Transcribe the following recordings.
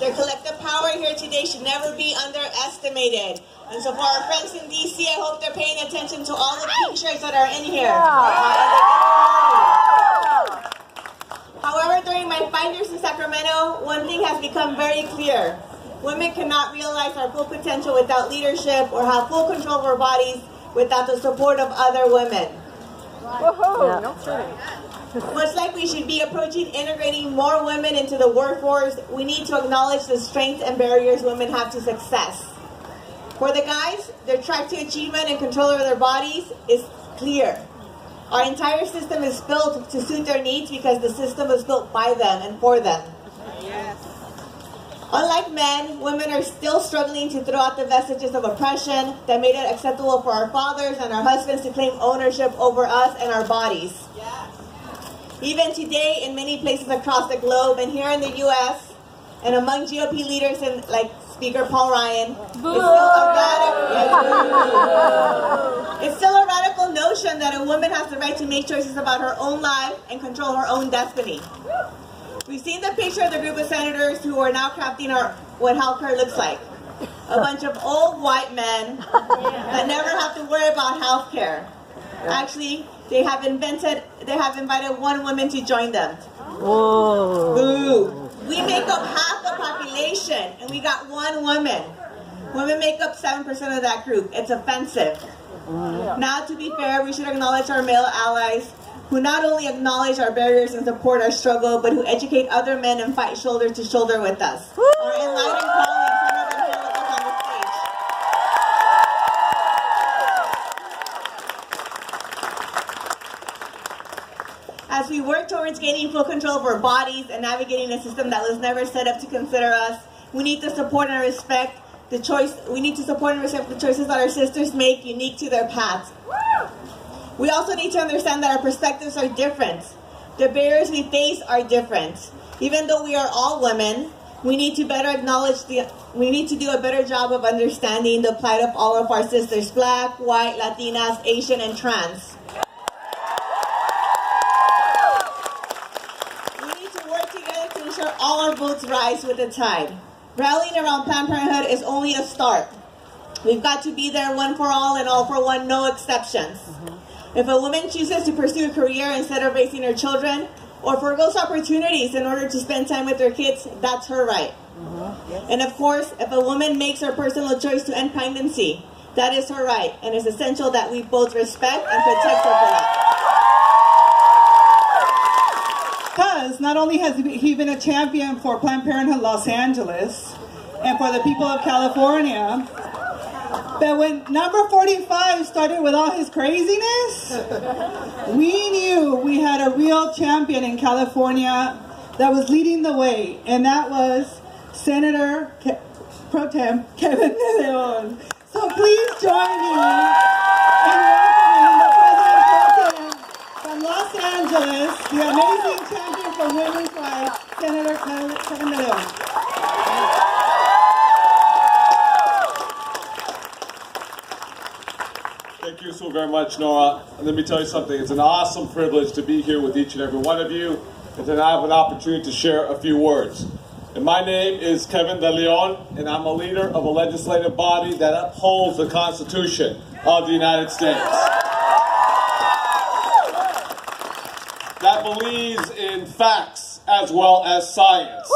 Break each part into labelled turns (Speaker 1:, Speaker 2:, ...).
Speaker 1: Their collective power here today should never be underestimated. And so for our friends in DC, I hope they're paying attention to all the pink shirts that are in here. However, during my 5 years in Sacramento, one thing has become very clear. Women cannot realize our full potential without leadership or have full control of our bodies without the support of other women. Much like we should be approaching integrating more women into the workforce, we need to acknowledge the strengths and barriers women have to success. For the guys, their track to achievement and control over their bodies is clear. Our entire system is built to suit their needs because the system was built by them and for them. Yes. Unlike men, women are still struggling to throw out the vestiges of oppression that made it acceptable for our fathers and our husbands to claim ownership over us and our bodies. Yes. Even today, in many places across the globe, and here in the U.S., and among GOP leaders and like Speaker Paul Ryan, it's still a radical notion that a woman has the right to make choices about her own life and control her own destiny. We've seen the picture of the group of senators who are now crafting what healthcare looks like. A bunch of old white men that never have to worry about healthcare. Actually, they have invited one woman to join them. Whoa. Boo. We make up half the population, and we got one woman. Women make up 7% of that group. It's offensive. Now, to be fair, we should acknowledge our male allies who not only acknowledge our barriers and support our struggle, but who educate other men and fight shoulder to shoulder with us. Our enlightened colleagues, some of them here with us on the stage. As we work towards gaining full control of our bodies and navigating a system that was never set up to consider us, we need to support and respect the choices that our sisters make unique to their paths. We also need to understand that our perspectives are different. The barriers we face are different. Even though we are all women, we need to do a better job of understanding the plight of all of our sisters, Black, White, Latinas, Asian, and trans. We need to work together to ensure all our votes rise with the tide. Rallying around Planned Parenthood is only a start. We've got to be there one for all and all for one, no exceptions. If a woman chooses to pursue a career instead of raising her children, or forgoes opportunities in order to spend time with her kids, that's her right. And of course, if a woman makes her personal choice to end pregnancy, that is her right, and it's essential that we both respect and protect her for that.
Speaker 2: Because not only has he been a champion for Planned Parenthood Los Angeles and for the people of California, but when number 45 started with all his craziness, we knew we had a real champion in California that was leading the way, and that was Senator Pro Tem Kevin De Leon. So please join me in welcoming the President Pro Tem from Los Angeles, the amazing champion for women's rights, Senator Kevin De Leon.
Speaker 3: Thank you so very much, Nora. And let me tell you something. It's an awesome privilege to be here with each and every one of you and to have an opportunity to share a few words. And my name is Kevin De Leon, and I'm a leader of a legislative body that upholds the Constitution of the United States. That believes in facts as well as science.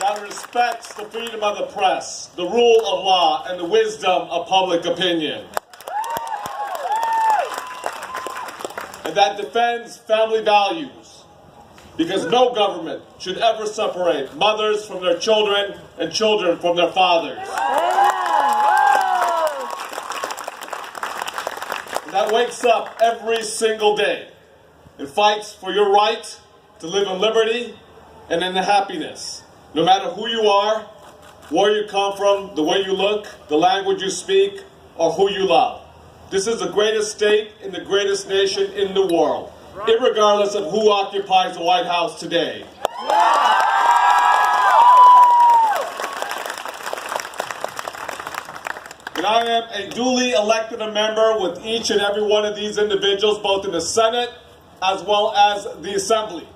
Speaker 3: That respects the freedom of the press, the rule of law, and the wisdom of public opinion. And that defends family values, because no government should ever separate mothers from their children and children from their fathers. And that wakes up every single day and fights for your right to live in liberty and in happiness. No matter who you are, where you come from, the way you look, the language you speak, or who you love. This is the greatest state and the greatest nation in the world, irregardless of who occupies the White House today. And I am a duly elected member with each and every one of these individuals, both in the Senate as well as the Assembly.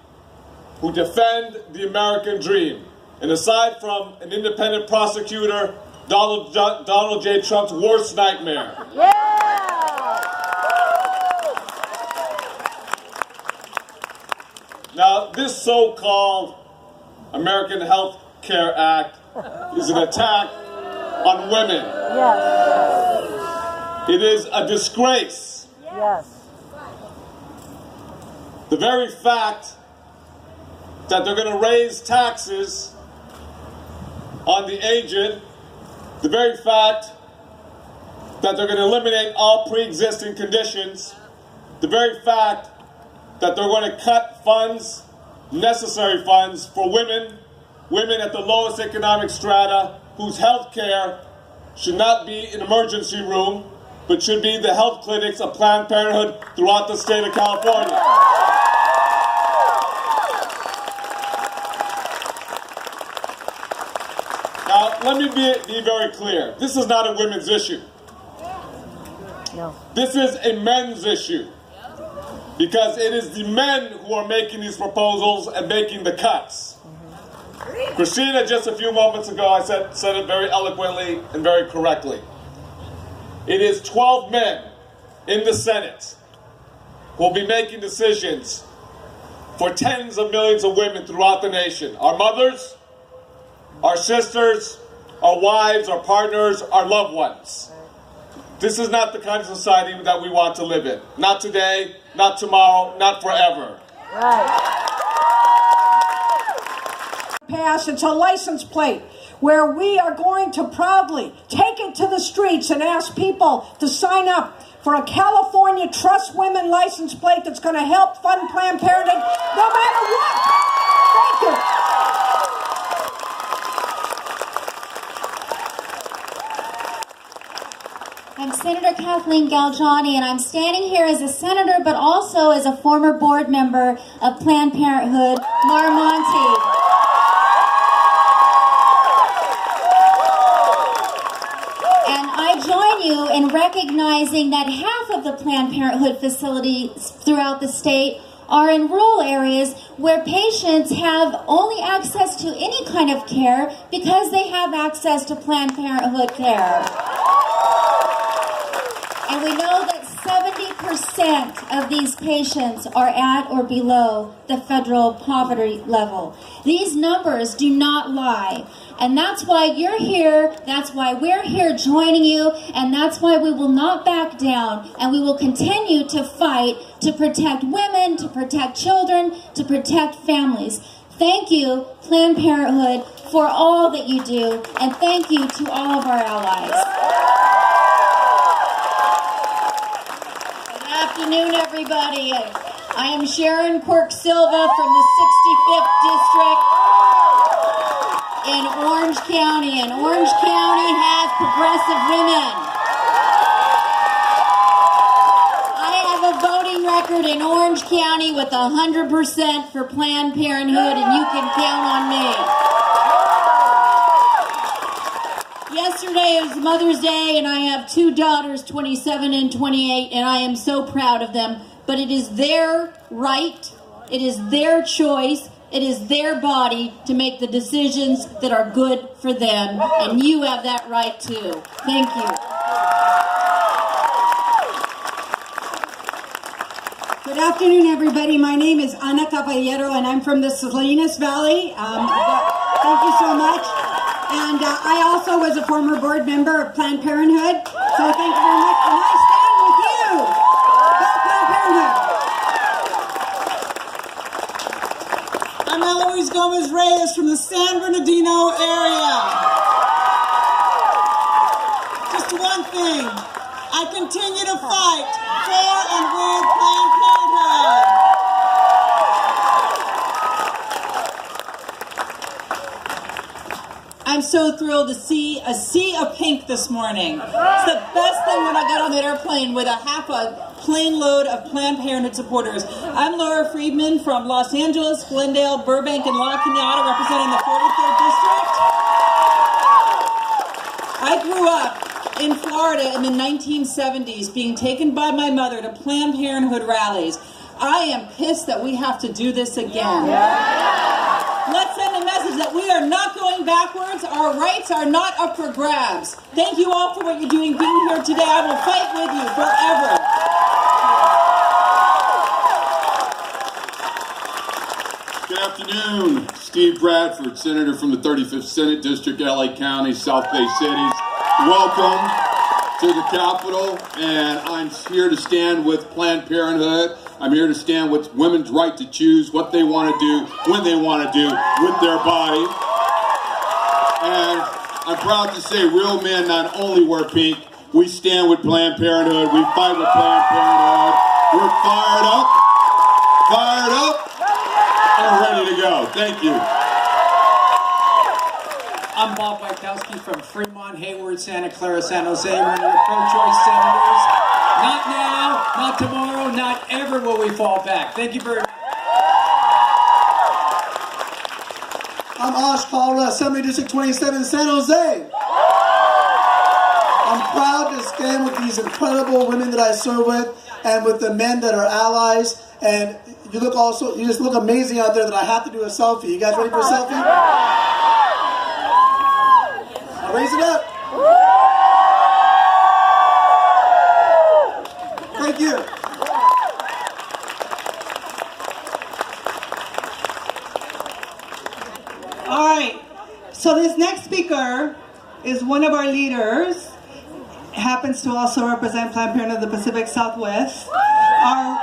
Speaker 3: who defend the American dream. And aside from an independent prosecutor, Donald J. Trump's worst nightmare. Now, this so-called American Health Care Act is an attack on women.
Speaker 4: Yes.
Speaker 3: It is a disgrace.
Speaker 4: Yes.
Speaker 3: The very fact that they're going to raise taxes on the aged, the very fact that they're going to eliminate all pre-existing conditions, the very fact that they're going to cut funds, necessary funds for women at the lowest economic strata whose health care should not be an emergency room, but should be the health clinics of Planned Parenthood throughout the state of California. Now, let me be very clear. This is not a women's issue.
Speaker 4: No.
Speaker 3: This is a men's issue. Because it is the men who are making these proposals and making the cuts. Christina, just a few moments ago, I said it very eloquently and very correctly. It is 12 men in the Senate who will be making decisions for tens of millions of women throughout the nation. Our mothers, our sisters, our wives, our partners, our loved ones. This is not the kind of society that we want to live in. Not today, not tomorrow, not forever.
Speaker 4: Right.
Speaker 5: Pass, it's a license plate where we are going to proudly take it to the streets and ask people to sign up for a California Trust Women license plate that's going to help fund Planned Parenthood no matter what. Thank you.
Speaker 6: I'm Senator Kathleen Galgiani, and I'm standing here as a senator, but also as a former board member of Planned Parenthood, Marmonte. And I join you in recognizing that half of the Planned Parenthood facilities throughout the state are in rural areas where patients have only access to any kind of care because they have access to Planned Parenthood care. And we know that 70% of these patients are at or below the federal poverty level. These numbers do not lie. And that's why you're here, that's why we're here joining you, and that's why we will not back down, and we will continue to fight to protect women, to protect children, to protect families. Thank you, Planned Parenthood, for all that you do, and thank you to all of our allies. Good afternoon, everybody. I am Sharon Quirk Silva from the 65th District in Orange County, and Orange County has progressive women. I have a voting record in Orange County with 100% for Planned Parenthood, and you can count on me. Yesterday was Mother's Day, and I have two daughters, 27 and 28, and I am so proud of them. But it is their right, it is their choice, it is their body to make the decisions that are good for them, and you have that right too. Thank you.
Speaker 5: Good afternoon, everybody. My name is Ana Caballero, and I'm from the Salinas Valley. Thank you so much. And I also was a former board member of Planned Parenthood, so thank you very much. And I stand with you about Planned Parenthood.
Speaker 7: I'm Eloise Gomez-Reyes from the San Bernardino area. Just one thing, I continue to fight for and with Planned Parenthood. I'm so thrilled to see a sea of pink this morning. It's the best thing when I got on that airplane with half a plane load of Planned Parenthood supporters. I'm Laura Friedman from Los Angeles, Glendale, Burbank, and La Cañada, representing the 43rd District. I grew up in Florida in the 1970s, being taken by my mother to Planned Parenthood rallies. I am pissed that we have to do this again. that we are not going backwards. Our rights are not up for grabs. Thank you all for what you're doing, being here today. I will fight with you forever.
Speaker 8: Good afternoon. Steve Bradford, Senator from the 35th Senate District, LA County, South Bay Cities. Welcome to the Capitol, and I'm here to stand with Planned Parenthood. I'm here to stand with women's right to choose what they want to do, when they want to do with their body. And I'm proud to say real men not only wear pink, we stand with Planned Parenthood, we fight with Planned Parenthood. We're fired up, and ready to go. Thank you.
Speaker 9: I'm Bob Wachowski from Fremont, Hayward, Santa Clara, San Jose, one of your pro-choice senators. Not now, not tomorrow, not ever will we fall back. Thank you very much.
Speaker 10: I'm Osh Kalra, Assembly District 27, San Jose. I'm proud to stand with these incredible women that I serve with and with the men that are allies. And you just look amazing out there that I have to do a selfie. You guys ready for a selfie? I'll raise it up. Thank you.
Speaker 2: All right, so this next speaker is one of our leaders, happens to also represent Planned Parenthood of the Pacific Southwest, our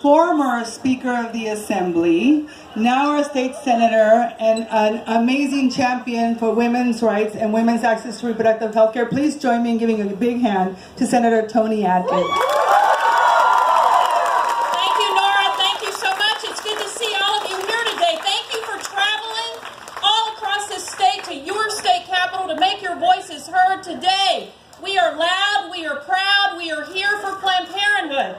Speaker 2: former Speaker of the Assembly, now our state senator, and an amazing champion for women's rights and women's access to reproductive health care. Please join me in giving a big hand to Senator Toni Atkins.
Speaker 11: Thank you, Nora. Thank you so much. It's good to see all of you here today. Thank you for traveling all across this state to your state capital to make your voices heard today. We are loud, we are proud, we are here for Planned Parenthood.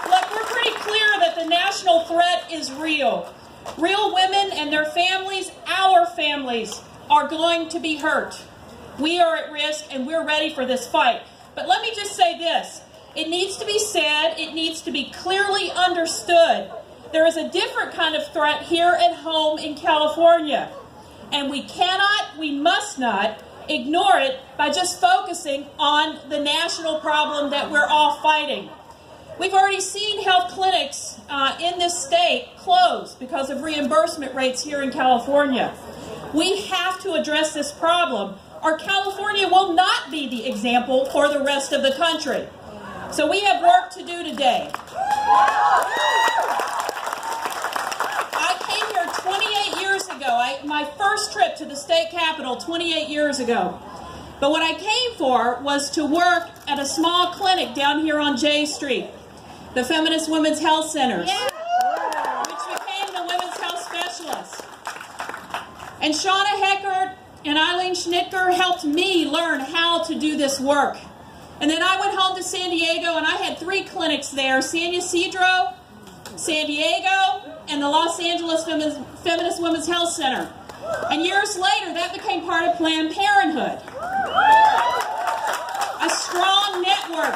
Speaker 11: Look, we're pretty clear that the national threat is real. Real women and their families, our families, are going to be hurt. We are at risk and we're ready for this fight. But let me just say this. It needs to be said, it needs to be clearly understood. There is a different kind of threat here at home in California. And we cannot, we must not ignore it by just focusing on the national problem that we're all fighting. We've already seen health clinics in this state close because of reimbursement rates here in California. We have to address this problem, or California will not be the example for the rest of the country. So we have work to do today. I came here 28 years ago. My first trip to the state capitol 28 years ago. But what I came for was to work at a small clinic down here on J Street, the Feminist Women's Health Centers, which became the Women's Health Specialists. And Shauna Heckert and Eileen Schnitker helped me learn how to do this work. And then I went home to San Diego and I had 3 clinics there, San Ysidro, San Diego, and the Los Angeles Feminist Women's Health Center. And years later, that became part of Planned Parenthood. A strong network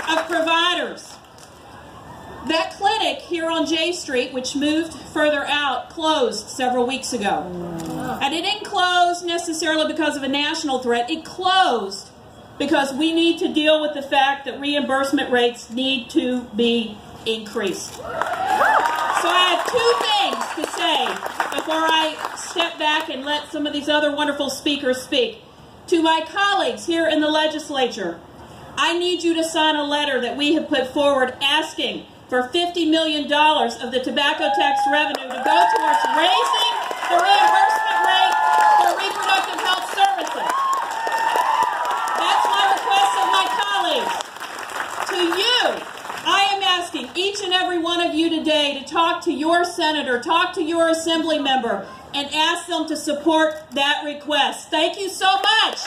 Speaker 11: of providers. That clinic here on J Street, which moved further out, closed several weeks ago. And it didn't close necessarily because of a national threat. It closed because we need to deal with the fact that reimbursement rates need to be increased. So I have 2 things to say before I step back and let some of these other wonderful speakers speak. To my colleagues here in the legislature, I need you to sign a letter that we have put forward asking for $50 million of the tobacco tax revenue to go towards raising the reimbursement rate for reproductive health services. That's my request of my colleagues. To you, I am asking each and every one of you today to talk to your senator, talk to your assembly member, and ask them to support that request. Thank you so much.